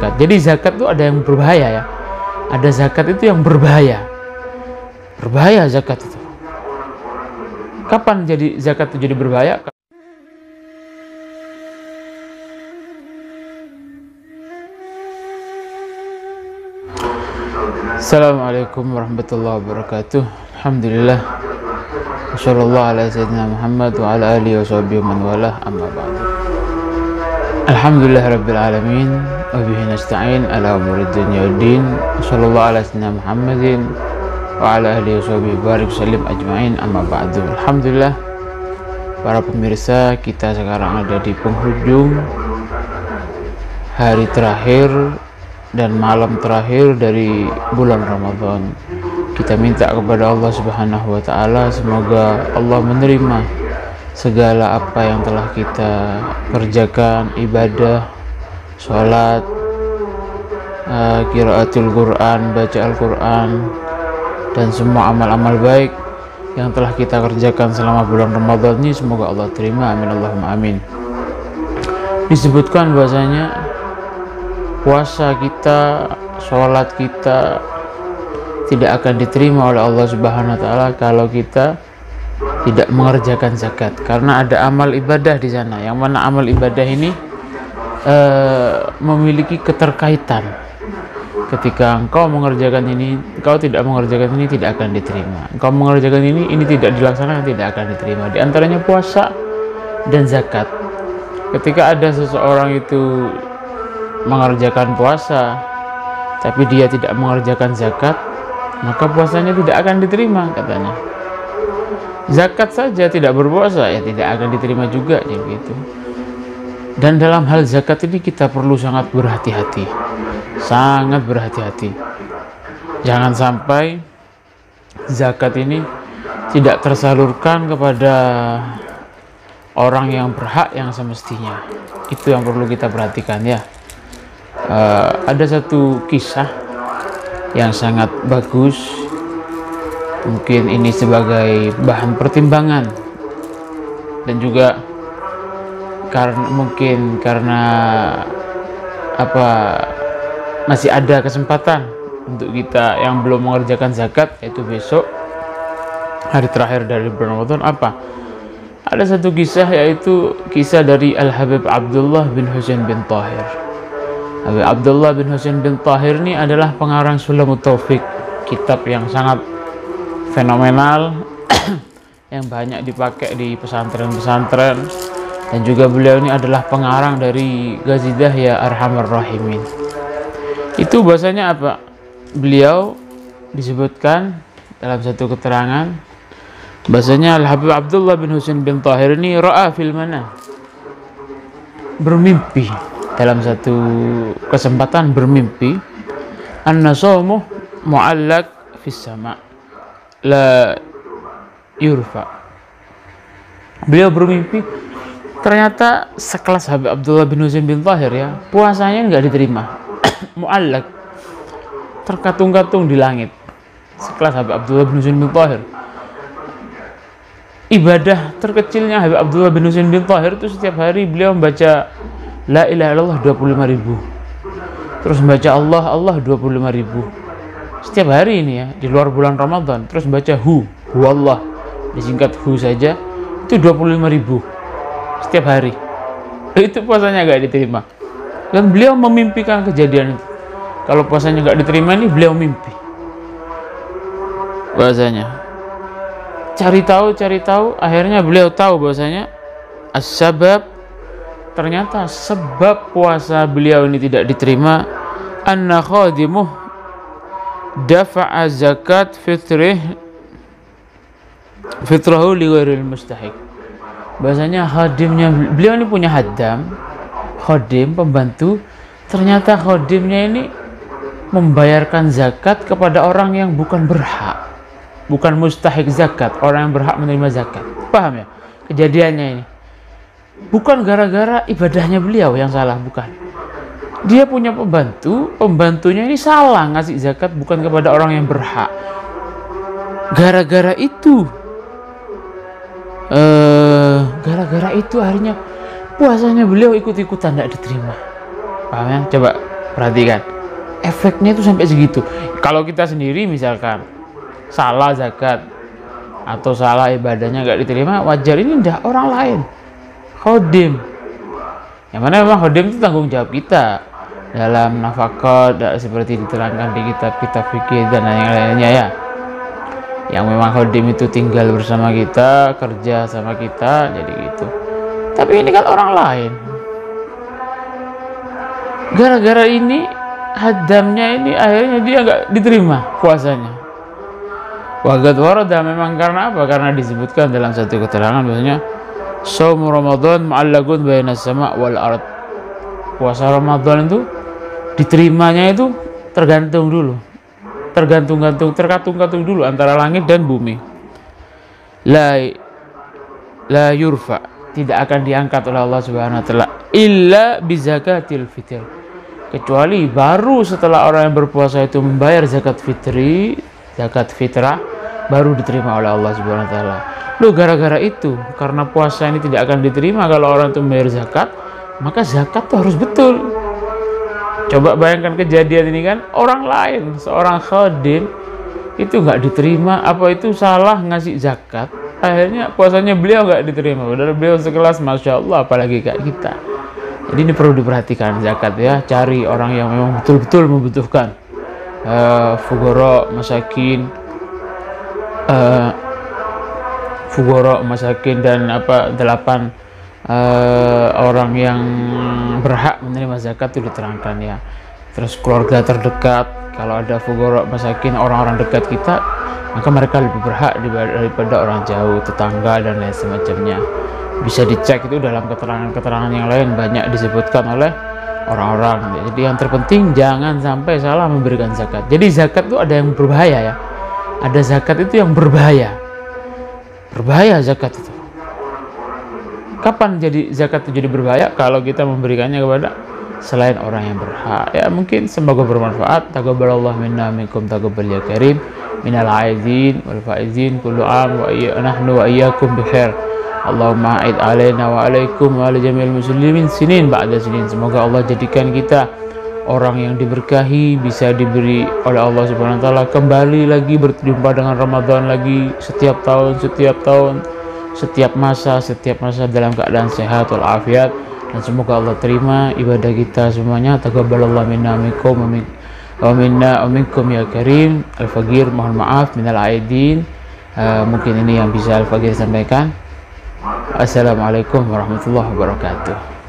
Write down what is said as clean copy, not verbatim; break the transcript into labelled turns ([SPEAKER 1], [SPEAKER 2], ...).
[SPEAKER 1] zakat. Jadi zakat itu ada yang berbahaya ya. Ada zakat itu yang berbahaya. Berbahaya zakat itu. Kapan jadi zakat itu jadi berbahaya? Assalamualaikum warahmatullahi wabarakatuh. Alhamdulillah. Wassallallahu ala sayyidina Muhammad wa ala alihi wa sahbihi man walah, amma ba'du. Alhamdulillah rabbil alamin wa bihi nasta'in ala umurid dunya waddin. Wassallallahu ala sayyidina Muhammadin wa ala alihi wa sahbihi barik salim ajmain, amma ba'du. Alhamdulillah, para pemirsa, kita sekarang ada di penghujung hari terakhir dan malam terakhir dari bulan Ramadan. Kita minta kepada Allah Subhanahu wa ta'ala, semoga Allah menerima segala apa yang telah kita kerjakan, ibadah, sholat, qiraatul Quran, baca Al-Quran, dan semua amal-amal baik yang telah kita kerjakan selama bulan Ramadan ini. Semoga Allah terima, amin Allahumma amin. Disebutkan bahasanya puasa kita, sholat kita tidak akan diterima oleh Allah Subhanahu wa ta'ala kalau kita tidak mengerjakan zakat, karena ada amal ibadah di sana, yang mana amal ibadah ini memiliki keterkaitan. Ketika engkau mengerjakan ini, engkau tidak mengerjakan ini, tidak akan diterima. Engkau mengerjakan ini tidak dilaksanakan, tidak akan diterima. Di antaranya puasa dan zakat. Ketika ada seseorang itu mengerjakan puasa tapi dia tidak mengerjakan zakat, maka puasanya tidak akan diterima katanya. Zakat saja tidak berpuasa, ya tidak akan diterima juga, ya gitu. Dan dalam hal zakat ini kita perlu sangat berhati-hati, sangat berhati-hati. Jangan sampai zakat ini tidak tersalurkan kepada orang yang berhak yang semestinya. Itu yang perlu kita perhatikan ya. Ada satu kisah yang sangat bagus, mungkin ini sebagai bahan pertimbangan, dan juga karena masih ada kesempatan untuk kita yang belum mengerjakan zakat, yaitu besok hari terakhir dari bulan Ramadan. Ada satu kisah, yaitu kisah dari Al-Habib Abdullah bin Husain bin Tahir. Habib Abdullah bin Husain bin Tahir ini adalah pengarang Sulamut Taufik, kitab yang sangat fenomenal yang banyak dipakai di pesantren-pesantren, dan juga beliau ini adalah pengarang dari Ghazidah ya Arhamar Rahimin. Itu bahasanya apa? Beliau disebutkan dalam satu keterangan bahasanya Al-Habib Abdullah bin Husain bin Tahir ini ra'a fil manam, bermimpi. Dalam satu kesempatan bermimpi, anna sawmuh mu'allaq fis sama' la yurfa. Beliau bermimpi ternyata sekelas Habib Abdullah bin Husain bin Tahir ya, puasanya enggak diterima. Mu'allaq, terkatung-katung di langit. Sekelas Habib Abdullah bin Husain bin Tahir. Ibadah terkecilnya Habib Abdullah bin Husain bin Tahir itu setiap hari beliau membaca La ilaha illallah 25.000, terus membaca Allah 25.000 setiap hari ini ya, di luar bulan Ramadan. Terus baca hu Allah, disingkat hu saja, itu 25.000 setiap hari. Itu puasanya gak diterima, dan beliau memimpikan kejadian itu. Kalau puasanya gak diterima ini, beliau mimpi bahasanya. Cari tahu, akhirnya beliau tahu bahasanya as-sabab, ternyata sebab puasa beliau ini tidak diterima, anna khadimuh dafa'a zakat fitrahu li ghairil mustahiq. Bahasanya khadimnya beliau ini punya khadim, pembantu. Ternyata khadimnya ini membayarkan zakat kepada orang yang bukan berhak, bukan mustahiq zakat, orang yang berhak menerima zakat. Paham ya kejadiannya ini? Bukan gara-gara ibadahnya beliau yang salah, bukan. Dia punya pembantunya ini salah ngasih zakat bukan kepada orang yang berhak. Gara-gara itu akhirnya puasanya beliau ikut-ikutan tidak diterima. Paham ya? Coba Perhatikan, efeknya itu sampai segitu. Kalau kita sendiri misalkan salah zakat atau salah ibadahnya nggak diterima, wajar. Ini udah orang lain, khodim, yang mana memang khodim itu tanggung jawab kita dalam nafkah, seperti diterangkan di kitab-kitab fikih dan yang lainnya ya, yang memang khodim itu tinggal bersama kita, kerja sama kita, jadi gitu. Tapi ini kan orang lain, gara-gara ini hadamnya ini akhirnya dia nggak diterima puasanya. Waqad warada, memang karena apa? Karena disebutkan dalam satu keterangan bahwasanya shaum Ramadan mu'allaqun baina sama wal ard. Puasa Ramadan itu diterimanya itu terkatung dulu antara langit dan bumi. La yurfa, tidak akan diangkat oleh Allah Subhanahu wa taala illa bi zakatil fitr, kecuali baru setelah orang yang berpuasa itu membayar zakat fitrah, baru diterima oleh Allah Subhanahu wa taala. Loh, gara-gara itu, karena puasa ini tidak akan diterima kalau orang itu membayar zakat, maka zakat itu harus betul. Coba bayangkan kejadian ini kan, orang lain, seorang khadim itu nggak diterima, apa itu salah ngasih zakat, akhirnya puasanya beliau nggak diterima. Padahal beliau sekelas, masya Allah, apalagi kayak kita. Jadi ini perlu diperhatikan zakat ya, cari orang yang memang betul-betul membutuhkan, fugoro masakin dan 8 orang yang berhak menerima zakat itu diterangkan ya. Terus keluarga terdekat, kalau ada fugoro masakin, orang-orang dekat kita, maka mereka lebih berhak daripada orang jauh, tetangga dan lain semacamnya. Bisa dicek itu dalam keterangan-keterangan yang lain, banyak disebutkan oleh orang-orang. Jadi yang terpenting jangan sampai salah memberikan zakat. Jadi zakat itu ada yang berbahaya ya, ada zakat itu yang berbahaya zakat itu. Kapan jadi zakat itu jadi berbahaya? Kalau kita memberikannya kepada selain orang yang berhak ya. Mungkin semoga bermanfaat. Taqabbalallahu minna minkum taqabbal ya karim, minal aidin wal faizin kullu am wa nahnu wa iyyakum bi khair. Allahumma a'id alaina wa alaikum wa ala jami'il muslimin sinin ba'da sinin. Semoga Allah jadikan kita orang yang diberkahi, bisa diberi oleh Allah Subhanahu wa taala kembali lagi berjumpa dengan Ramadan lagi setiap tahun, setiap masa dalam keadaan sehat walafiat, dan semoga Allah terima ibadah kita semuanya. Taqabbalallahu minna minkum wa minna wa minkum ya karim. Al-Faqir mohon maaf minal aidin. Mungkin ini yang bisa Al-Faqir sampaikan. Assalamualaikum warahmatullahi wabarakatuh.